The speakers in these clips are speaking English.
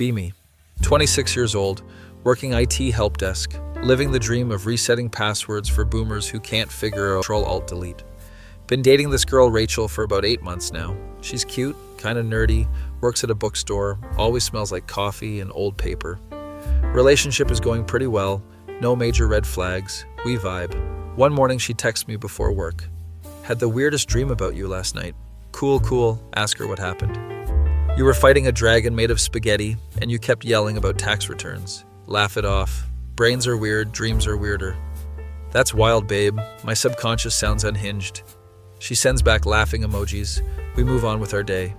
Be me. 26 years old, working IT help desk, living the dream of resetting passwords for boomers who can't figure out Control-Alt-Delete. Been dating this girl Rachel for about 8 months now. She's cute, kind of nerdy, works at a bookstore, always smells like coffee and old paper. Relationship is going pretty well, no major red flags, we vibe. One morning she texts me before work. Had the weirdest dream about you last night. Cool, ask her what happened. You were fighting a dragon made of spaghetti, and you kept yelling about tax returns. Laugh it off. Brains are weird, dreams are weirder. That's wild, babe. My subconscious sounds unhinged. She sends back laughing emojis. We move on with our day.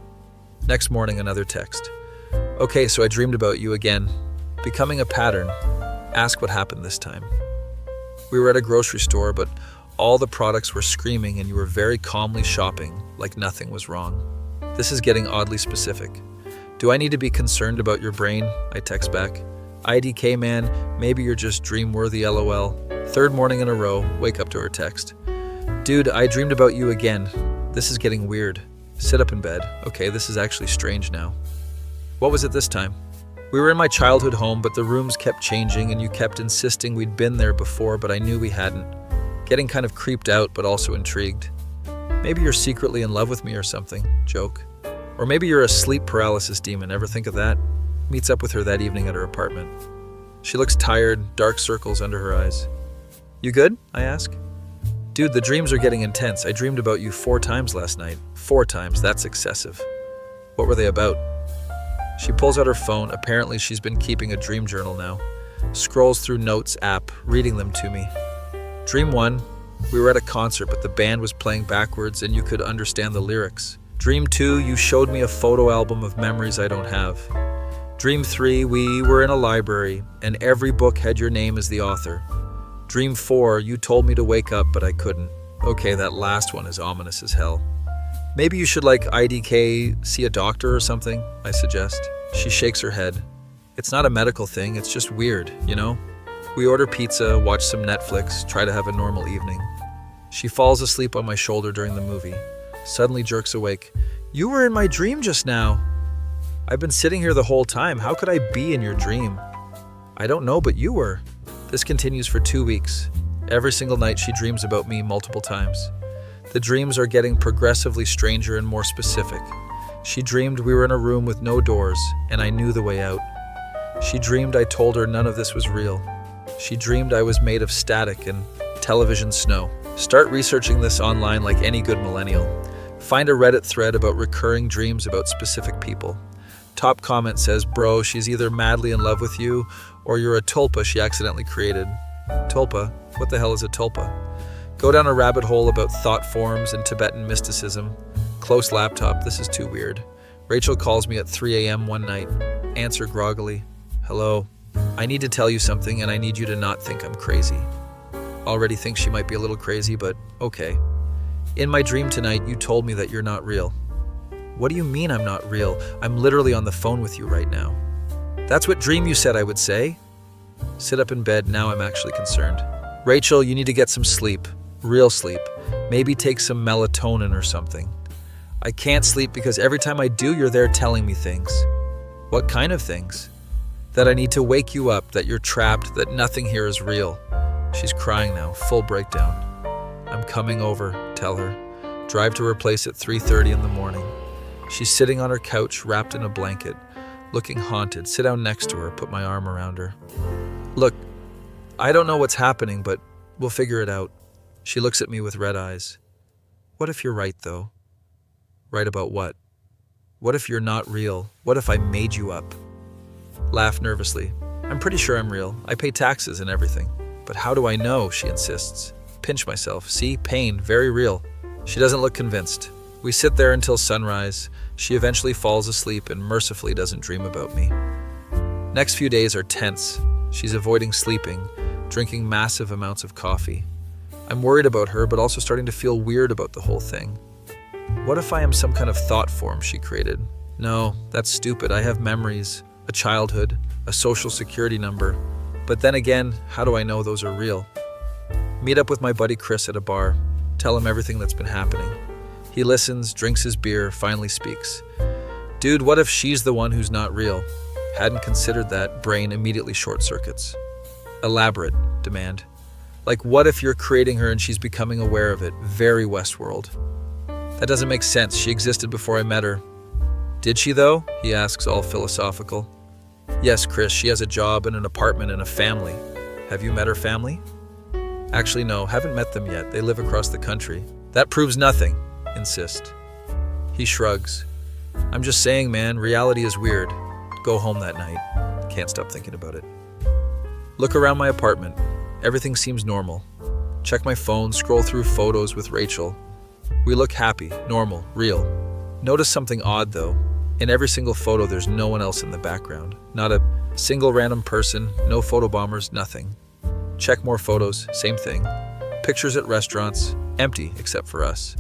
Next morning, another text. Okay, so I dreamed about you again. Becoming a pattern. Ask what happened this time. We were at a grocery store, but all the products were screaming and you were very calmly shopping, like nothing was wrong. This is getting oddly specific. Do I need to be concerned about your brain? I text back. IDK man, maybe you're just dream-worthy LOL. Third morning in a row, wake up to her text. Dude, I dreamed about you again. This is getting weird. Sit up in bed. Okay, this is actually strange now. What was it this time? We were in my childhood home, but the rooms kept changing and you kept insisting we'd been there before, but I knew we hadn't. Getting kind of creeped out, but also intrigued. Maybe you're secretly in love with me or something. Joke. Or maybe you're a sleep paralysis demon. Ever think of that? Meets up with her that evening at her apartment. She looks tired, dark circles under her eyes. You good? I ask. Dude, the dreams are getting intense. I dreamed about you 4 times last night. 4 times, that's excessive. What were they about? She pulls out her phone. Apparently she's been keeping a dream journal now. Scrolls through Notes app, reading them to me. Dream 1, we were at a concert, but the band was playing backwards and you could understand the lyrics. Dream 2, you showed me a photo album of memories I don't have. Dream 3, we were in a library and every book had your name as the author. Dream 4, you told me to wake up, but I couldn't. Okay, that last one is ominous as hell. Maybe you should IDK see a doctor or something, I suggest. She shakes her head. It's not a medical thing, it's just weird, you know? We order pizza, watch some Netflix, try to have a normal evening. She falls asleep on my shoulder during the movie, suddenly jerks awake. You were in my dream just now. I've been sitting here the whole time. How could I be in your dream? I don't know, but you were. This continues for 2 weeks. Every single night she dreams about me multiple times. The dreams are getting progressively stranger and more specific. She dreamed we were in a room with no doors, and I knew the way out. She dreamed I told her none of this was real. She dreamed I was made of static and television snow. Start researching this online like any good millennial. Find a Reddit thread about recurring dreams about specific people. Top comment says, bro, she's either madly in love with you or you're a tulpa she accidentally created. Tulpa? What the hell is a tulpa? Go down a rabbit hole about thought forms and Tibetan mysticism. Close laptop, this is too weird. Rachel calls me at 3 a.m. one night. Answer groggily. Hello. I need to tell you something and I need you to not think I'm crazy. Already think she might be a little crazy, but okay. In my dream tonight, you told me that you're not real. What do you mean I'm not real? I'm literally on the phone with you right now. That's what dream you said I would say? Sit up in bed, now I'm actually concerned. Rachel, you need to get some sleep. Real sleep. Maybe take some melatonin or something. I can't sleep because every time I do, you're there telling me things. What kind of things? That I need to wake you up, that you're trapped, that nothing here is real. She's crying now, full breakdown. I'm coming over, tell her. Drive to her place at 3:30 in the morning. She's sitting on her couch, wrapped in a blanket, looking haunted. Sit down next to her, put my arm around her. Look, I don't know what's happening, but we'll figure it out. She looks at me with red eyes. What if you're right, though? Right about what? What if you're not real? What if I made you up? Laugh nervously. I'm pretty sure I'm real. I pay taxes and everything. But how do I know? She insists. Pinch myself. See? Pain. Very real. She doesn't look convinced. We sit there until sunrise. She eventually falls asleep and mercifully doesn't dream about me. Next few days are tense. She's avoiding sleeping, drinking massive amounts of coffee. I'm worried about her, but also starting to feel weird about the whole thing. What if I am some kind of thought form she created? No, that's stupid. I have memories, a childhood, a social security number. But then again, how do I know those are real? Meet up with my buddy Chris at a bar. Tell him everything that's been happening. He listens, drinks his beer, finally speaks. Dude, what if she's the one who's not real? Hadn't considered that. Brain immediately short circuits. Elaborate, demand. Like, what if you're creating her and she's becoming aware of it? Very Westworld. That doesn't make sense. She existed before I met her. Did she, though? He asks, all philosophical. Yes, Chris, she has a job and an apartment and a family. Have you met her family? Actually, no, haven't met them yet. They live across the country. That proves nothing, insist. He shrugs. I'm just saying, man, reality is weird. Go home that night. Can't stop thinking about it. Look around my apartment. Everything seems normal. Check my phone, scroll through photos with Rachel. We look happy, normal, real. Notice something odd, though. In every single photo, there's no one else in the background. Not a single random person, no photobombers, nothing. Check more photos, same thing. Pictures at restaurants, empty except for us.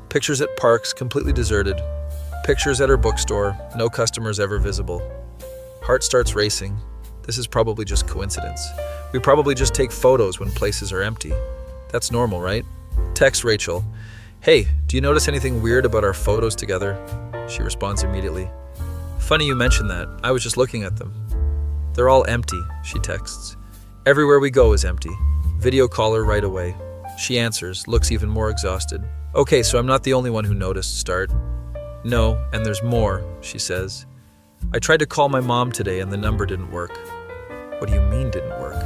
Pictures at parks, completely deserted. Pictures at her bookstore, no customers ever visible. Heart starts racing. This is probably just coincidence. We probably just take photos when places are empty. That's normal, right? Text Rachel. Hey, do you notice anything weird about our photos together? She responds immediately. Funny you mention that. I was just looking at them. They're all empty, she texts. Everywhere we go is empty. Video call her right away. She answers, looks even more exhausted. Okay, so I'm not the only one who noticed, start. No, and there's more, she says. I tried to call my mom today and the number didn't work. What do you mean didn't work?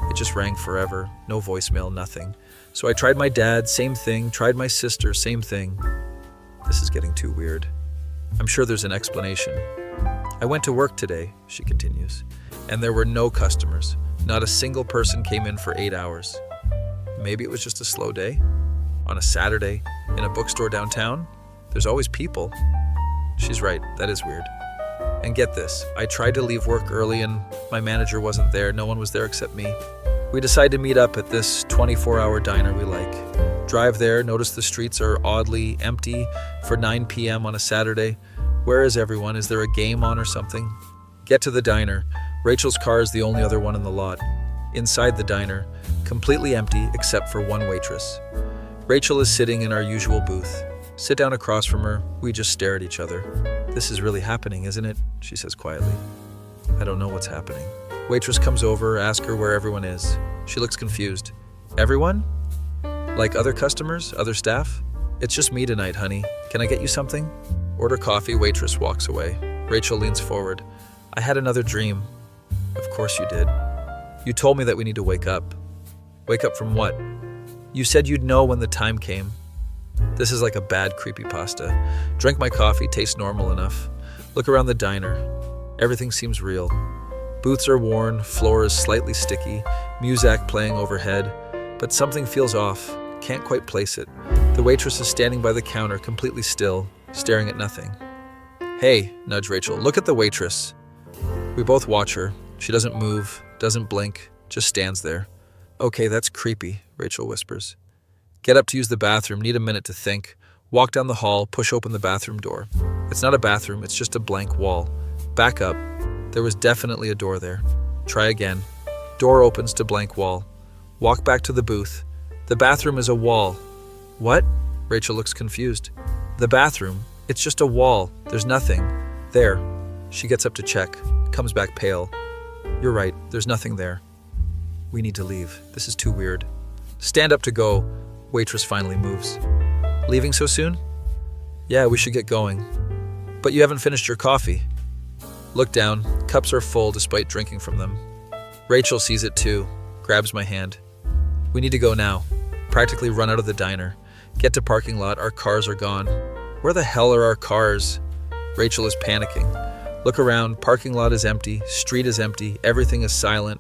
It just rang forever, no voicemail, nothing. So I tried my dad, same thing, tried my sister, same thing. This is getting too weird. I'm sure there's an explanation. I went to work today, she continues, and there were no customers. Not a single person came in for 8 hours. Maybe it was just a slow day? On a Saturday, in a bookstore downtown? There's always people. She's right, that is weird. And get this, I tried to leave work early and my manager wasn't there. No one was there except me. We decide to meet up at this 24-hour diner we like. Drive there, notice the streets are oddly empty for 9 p.m. on a Saturday. Where is everyone? Is there a game on or something? Get to the diner. Rachel's car is the only other one in the lot. Inside the diner, completely empty except for one waitress. Rachel is sitting in our usual booth. Sit down across from her. We just stare at each other. This is really happening, isn't it? She says quietly. I don't know what's happening. Waitress comes over, ask her where everyone is. She looks confused. Everyone? Like other customers, other staff? It's just me tonight, honey. Can I get you something? Order coffee, waitress walks away. Rachel leans forward. I had another dream. Of course you did. You told me that we need to wake up. Wake up from what? You said you'd know when the time came. This is like a bad creepypasta. Drink my coffee, tastes normal enough. Look around the diner. Everything seems real. Booths are worn, floor is slightly sticky, music playing overhead, but something feels off. Can't quite place it. The waitress is standing by the counter, completely still, staring at nothing. Hey, nudge Rachel, look at the waitress. We both watch her. She doesn't move, doesn't blink, just stands there. Okay, that's creepy, Rachel whispers. Get up to use the bathroom, need a minute to think. Walk down the hall, push open the bathroom door. It's not a bathroom, it's just a blank wall. Back up. There was definitely a door there. Try again. Door opens to blank wall. Walk back to the booth. The bathroom is a wall. What? Rachel looks confused. The bathroom. It's just a wall. There's nothing. There. She gets up to check. Comes back pale. You're right. There's nothing there. We need to leave. This is too weird. Stand up to go. Waitress finally moves. Leaving so soon? Yeah, we should get going. But you haven't finished your coffee. Look down. Cups are full despite drinking from them. Rachel sees it too. Grabs my hand. We need to go now. Practically run out of the diner. Get to parking lot. Our cars are gone. Where the hell are our cars? Rachel is panicking. Look around. Parking lot is empty. Street is empty. Everything is silent.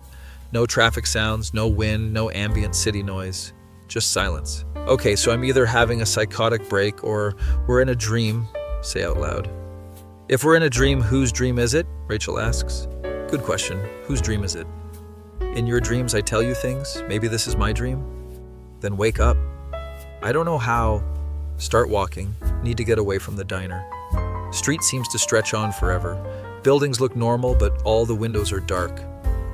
No traffic sounds, no wind, no ambient city noise. Just silence. Okay, so I'm either having a psychotic break or we're in a dream. Say out loud. If we're in a dream, whose dream is it? Rachel asks. Good question. Whose dream is it? In your dreams, I tell you things. Maybe this is my dream. Then wake up. I don't know how. Start walking. Need to get away from the diner. Street seems to stretch on forever. Buildings look normal, but all the windows are dark.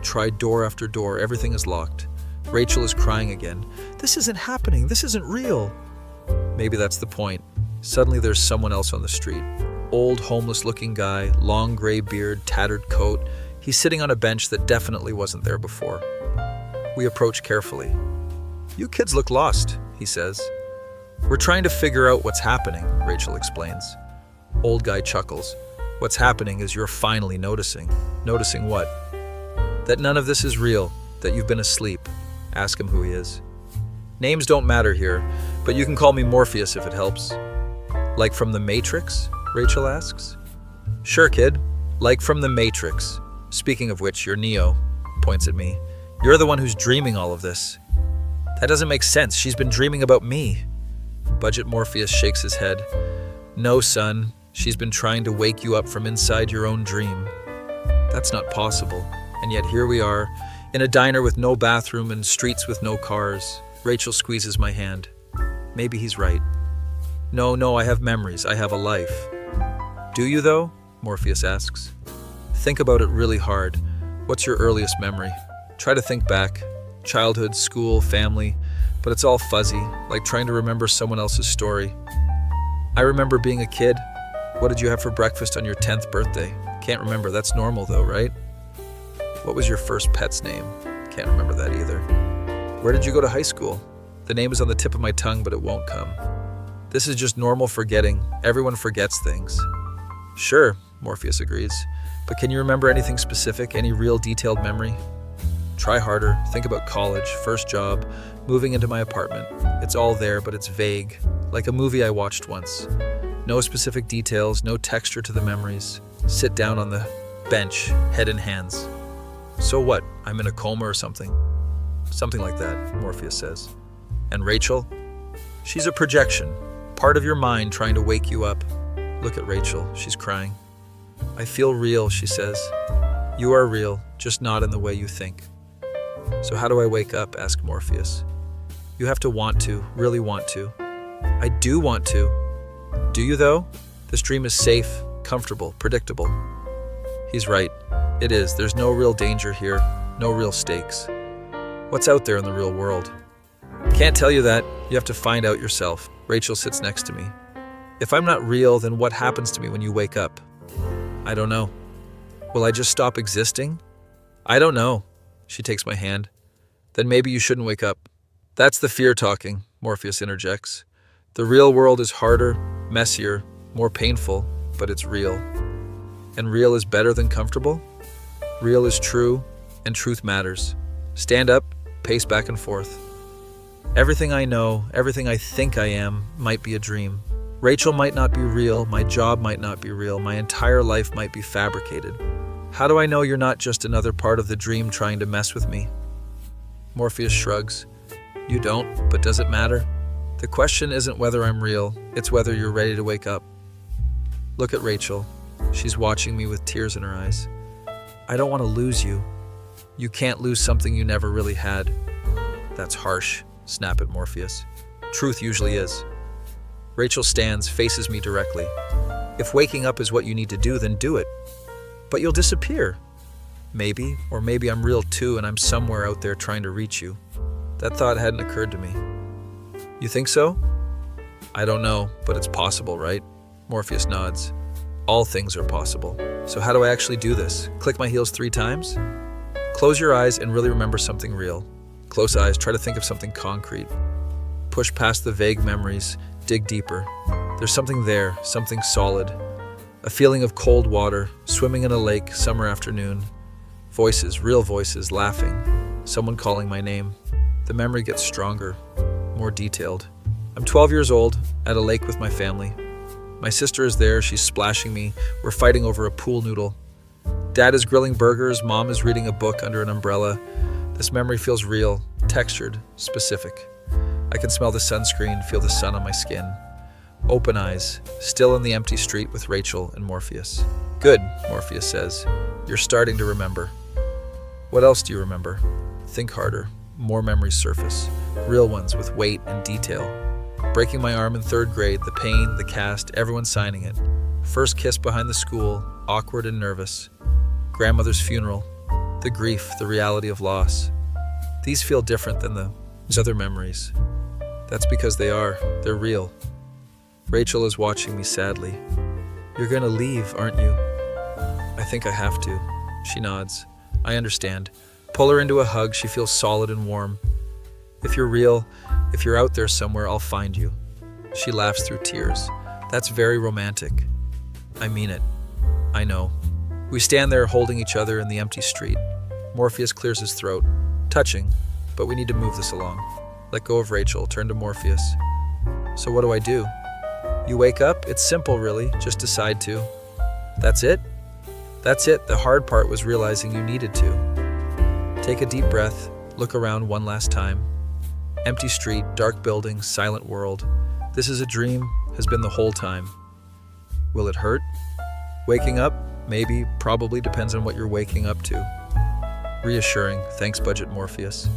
Try door after door. Everything is locked. Rachel is crying again. This isn't happening. This isn't real. Maybe that's the point. Suddenly there's someone else on the street. Old, homeless-looking guy, long gray beard, tattered coat. He's sitting on a bench that definitely wasn't there before. We approach carefully. "You kids look lost," he says. "We're trying to figure out what's happening," Rachel explains. Old guy chuckles. "What's happening is you're finally noticing." "Noticing what?" "That none of this is real, that you've been asleep." Ask him who he is. "Names don't matter here, but you can call me Morpheus if it helps." "Like from the Matrix?" Rachel asks. "Sure, kid. Like from the Matrix. Speaking of which, you're Neo," points at me. "You're the one who's dreaming all of this." "That doesn't make sense. She's been dreaming about me." Budget Morpheus shakes his head. "No, son. She's been trying to wake you up from inside your own dream." That's not possible. And yet here we are, in a diner with no bathroom and streets with no cars. Rachel squeezes my hand. Maybe he's right. No, I have memories. I have a life." "Do you, though?" Morpheus asks. "Think about it really hard. What's your earliest memory? Try to think back. Childhood, school, family, but it's all fuzzy, like trying to remember someone else's story." "I remember being a kid. What did you have for breakfast on your 10th birthday? Can't remember. That's normal, though, right?" "What was your first pet's name?" Can't remember that either. "Where did you go to high school?" The name is on the tip of my tongue, but it won't come. This is just normal forgetting. Everyone forgets things. "Sure," Morpheus agrees. "But can you remember anything specific? Any real detailed memory?" "Try harder. Think about college, first job, moving into my apartment. It's all there, but it's vague, like a movie I watched once. No specific details, no texture to the memories. Sit down on the bench, head in hands." "So what? I'm in a coma or something?" "Something like that," Morpheus says. "And Rachel?" "She's a projection, part of your mind trying to wake you up." Look at Rachel. She's crying. "I feel real," she says. "You are real, just not in the way you think." "So how do I wake up?" asked Morpheus. "You have to want to, really want to." "I do want to." "Do you, though? This dream is safe, comfortable, predictable." He's right. It is. There's no real danger here, no real stakes. What's out there in the real world? Can't tell you that. You have to find out yourself. Rachel sits next to me. "If I'm not real, then what happens to me when you wake up?" "I don't know." "Will I just stop existing?" "I don't know." She takes my hand. "Then maybe you shouldn't wake up." "That's the fear talking," Morpheus interjects. "The real world is harder, messier, more painful, but it's real." "And real is better than comfortable?" "Real is true, and truth matters. Stand up, pace back and forth. Everything I know, everything I think I am, might be a dream. Rachel might not be real, my job might not be real, my entire life might be fabricated. How do I know you're not just another part of the dream trying to mess with me?" Morpheus shrugs. "You don't, but does it matter? The question isn't whether I'm real, it's whether you're ready to wake up." Look at Rachel. She's watching me with tears in her eyes. "I don't want to lose you." "You can't lose something you never really had." "That's harsh," snap at Morpheus. "Truth usually is." Rachel stands, faces me directly. "If waking up is what you need to do, then do it." "But you'll disappear." "Maybe, or maybe I'm real too and I'm somewhere out there trying to reach you." That thought hadn't occurred to me. "You think so?" "I don't know, but it's possible, right?" Morpheus nods. "All things are possible. So how do I actually do this? Click my heels 3 times? Close your eyes and really remember something real. Close eyes, try to think of something concrete. Push past the vague memories, dig deeper. There's something there, something solid. A feeling of cold water, swimming in a lake, summer afternoon. Voices, real voices, laughing. Someone calling my name. The memory gets stronger, more detailed. I'm 12 years old, at a lake with my family. My sister is there, she's splashing me. We're fighting over a pool noodle. Dad is grilling burgers, Mom is reading a book under an umbrella. This memory feels real, textured, specific. I can smell the sunscreen, feel the sun on my skin. Open eyes, still in the empty street with Rachel and Morpheus. "Good," Morpheus says. "You're starting to remember." "What else do you remember?" Think harder. More memories surface. Real ones with weight and detail. Breaking my arm in 3rd grade, the pain, the cast, everyone signing it. First kiss behind the school, awkward and nervous. Grandmother's funeral. The grief, the reality of loss. These feel different than those other memories. That's because they're real. Rachel is watching me sadly. You're gonna leave, aren't you? I think I have to. She nods. I understand. Pull her into a hug. She feels solid and warm. If you're real, if you're out there somewhere, I'll find you. She laughs through tears. That's very romantic. I mean it. I know. We stand there holding each other in the empty street. Morpheus clears his throat. Touching, but we need to move this along. Let go of Rachel, turn to Morpheus. So what do I do? You wake up? It's simple, really. Just decide to. That's it? That's it. The hard part was realizing you needed to. Take a deep breath. Look around one last time. Empty street, dark building, silent world. This is a dream, has been the whole time. Will it hurt? Waking up? Maybe, probably, depends on what you're waking up to. Reassuring. Thanks, Budget Morpheus.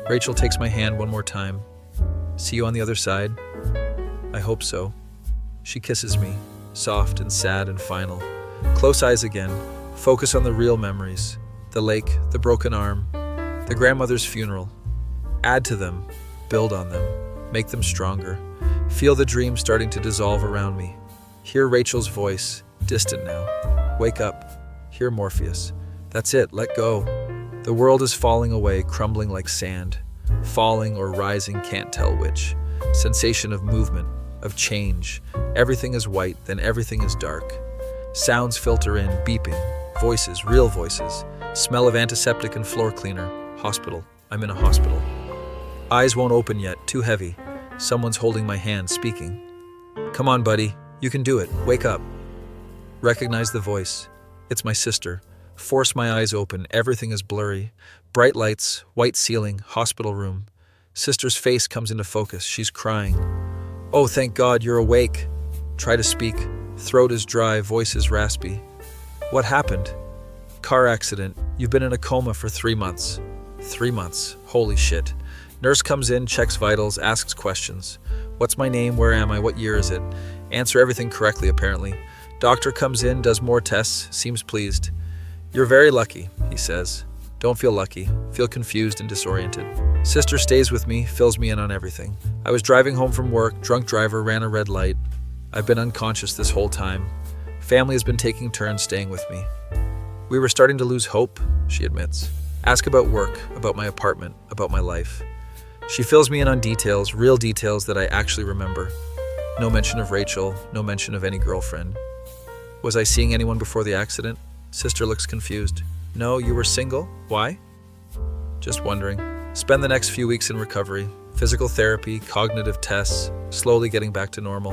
Rachel takes my hand one more time. See you on the other side? I hope so. She kisses me, soft and sad and final. Close eyes again. Focus on the real memories. The lake, the broken arm, the grandmother's funeral. Add to them. Build on them. Make them stronger. Feel the dream starting to dissolve around me. Hear Rachel's voice, distant now. Wake up. Hear Morpheus. That's it. Let go. The world is falling away, crumbling like sand. Falling or rising, can't tell which. Sensation of movement, of change. Everything is white, then everything is dark. Sounds filter in, beeping. Voices, real voices. Smell of antiseptic and floor cleaner. Hospital. I'm in a hospital. Eyes won't open yet, too heavy. Someone's holding my hand, speaking. Come on, buddy. You can do it. Wake up. Recognize the voice. It's my sister. Force my eyes open. Everything is blurry. Bright lights, white ceiling, hospital room. Sister's face comes into focus. She's crying. Oh, thank God you're awake. Try to speak. Throat is dry, voice is raspy. What happened? Car accident. You've been in a coma for 3 months. 3 months. Holy shit. Nurse comes in, checks vitals, asks questions. What's my name? Where am I? What year is it? Answer everything correctly, apparently. Doctor comes in, does more tests, seems pleased. You're very lucky, he says. Don't feel lucky. Feel confused and disoriented. Sister stays with me, fills me in on everything. I was driving home from work, drunk driver, ran a red light. I've been unconscious this whole time. Family has been taking turns staying with me. We were starting to lose hope, she admits. Ask about work, about my apartment, about my life. She fills me in on details, real details that I actually remember. No mention of Rachel, no mention of any girlfriend. Was I seeing anyone before the accident? Sister looks confused. No, you were single? Why? Just wondering. Spend the next few weeks in recovery. Physical therapy, cognitive tests, slowly getting back to normal.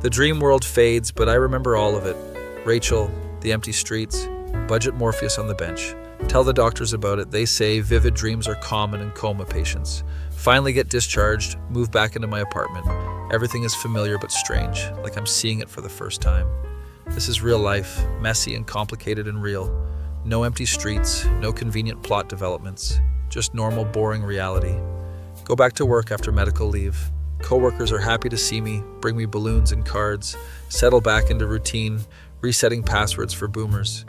The dream world fades, but I remember all of it. Rachel, the empty streets, Budget Morpheus on the bench. Tell the doctors about it. They say vivid dreams are common in coma patients. Finally get discharged, move back into my apartment. Everything is familiar but strange, like I'm seeing it for the first time. This is real life, messy and complicated and real. No empty streets, no convenient plot developments, just normal, boring reality. Go back to work after medical leave. Coworkers are happy to see me, bring me balloons and cards, settle back into routine, resetting passwords for boomers.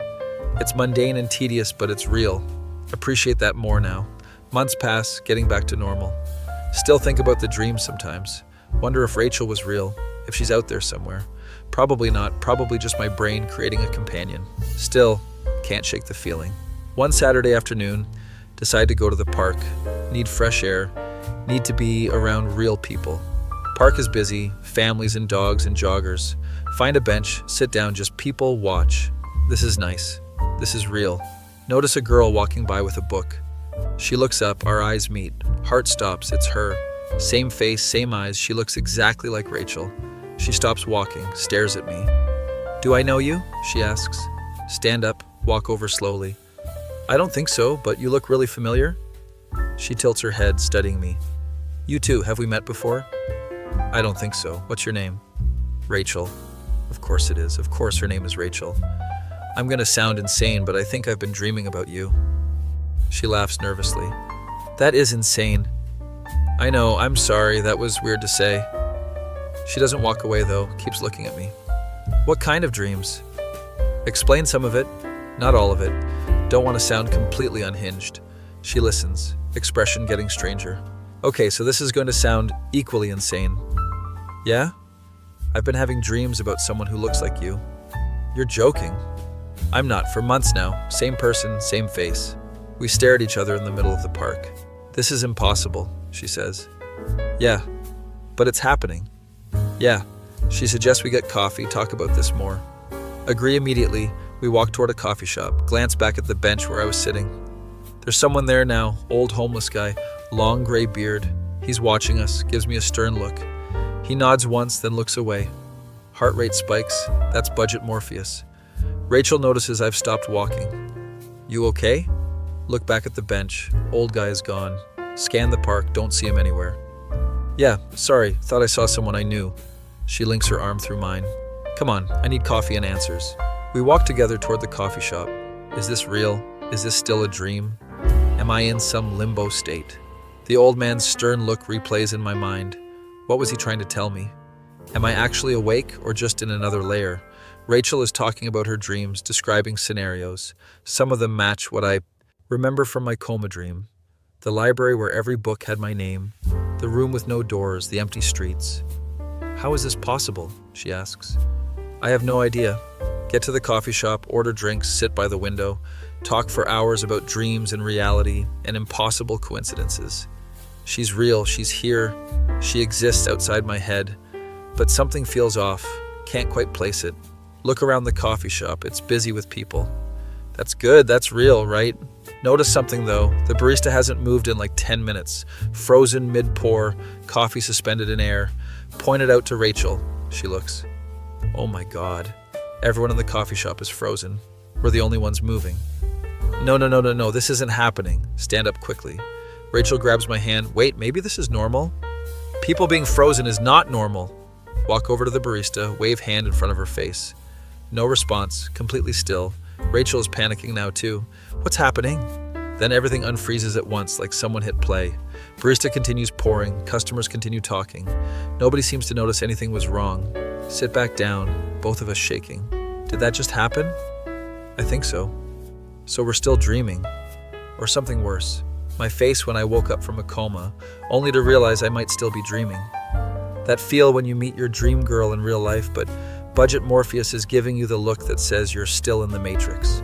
It's mundane and tedious, but it's real. Appreciate that more now. Months pass, getting back to normal. Still think about the dream sometimes. Wonder if Rachel was real, if she's out there somewhere. Probably not, probably just my brain creating a companion. Still, can't shake the feeling. One Saturday afternoon, decide to go to the park. Need fresh air, need to be around real people. Park is busy, families and dogs and joggers. Find a bench, sit down, just people watch. This is nice. This is real. Notice a girl walking by with a book. She looks up, our eyes meet. Heart stops, it's her. Same face, same eyes, she looks exactly like Rachel. She stops walking, stares at me. Do I know you? She asks. Stand up, walk over slowly. I don't think so, but you look really familiar. She tilts her head, studying me. You too, have we met before? I don't think so. What's your name? Rachel. Of course it is. Of course her name is Rachel. I'm gonna sound insane, but I think I've been dreaming about you. She laughs nervously. That is insane. I know, I'm sorry, that was weird to say. She doesn't walk away though, keeps looking at me. What kind of dreams? Explain some of it, not all of it. Don't want to sound completely unhinged. She listens, expression getting stranger. Okay, so this is going to sound equally insane. Yeah? I've been having dreams about someone who looks like you. You're joking. I'm not, for months now. Same person, same face. We stare at each other in the middle of the park. This is impossible, she says. Yeah, but it's happening. Yeah. She suggests we get coffee, talk about this more. Agree immediately. We walk toward a coffee shop, glance back at the bench where I was sitting. There's someone there now, old homeless guy, long gray beard. He's watching us, gives me a stern look. He nods once, then looks away. Heart rate spikes. That's budget Morpheus. Rachel notices I've stopped walking. You okay? Look back at the bench. Old guy is gone. Scan the park, don't see him anywhere. Yeah, sorry, thought I saw someone I knew. She links her arm through mine. Come on, I need coffee and answers. We walk together toward the coffee shop. Is this real? Is this still a dream? Am I in some limbo state? The old man's stern look replays in my mind. What was he trying to tell me? Am I actually awake or just in another layer? Rachel is talking about her dreams, describing scenarios. Some of them match what I remember from my coma dream. The library where every book had my name. The room with no doors, the empty streets. How is this possible? She asks. I have no idea. Get to the coffee shop, order drinks, sit by the window, talk for hours about dreams and reality and impossible coincidences. She's real, she's here, she exists outside my head, but something feels off, can't quite place it. Look around the coffee shop, it's busy with people. That's good, that's real, right? Notice something though, the barista hasn't moved in like 10 minutes. Frozen mid-pour, coffee suspended in air. Pointed out to Rachel, she looks. Oh my God. Everyone in the coffee shop is frozen. We're the only ones moving. No, this isn't happening. Stand up quickly. Rachel grabs my hand. Wait, maybe this is normal? People being frozen is not normal. Walk over to the barista, wave hand in front of her face. No response, completely still. Rachel is panicking now too. What's happening? Then everything unfreezes at once, like someone hit play. Barista continues pouring, customers continue talking. Nobody seems to notice anything was wrong. Sit back down, both of us shaking. Did that just happen? I think so. So we're still dreaming. Or something worse. My face when I woke up from a coma, only to realize I might still be dreaming. That feel when you meet your dream girl in real life, but budget Morpheus is giving you the look that says you're still in the Matrix.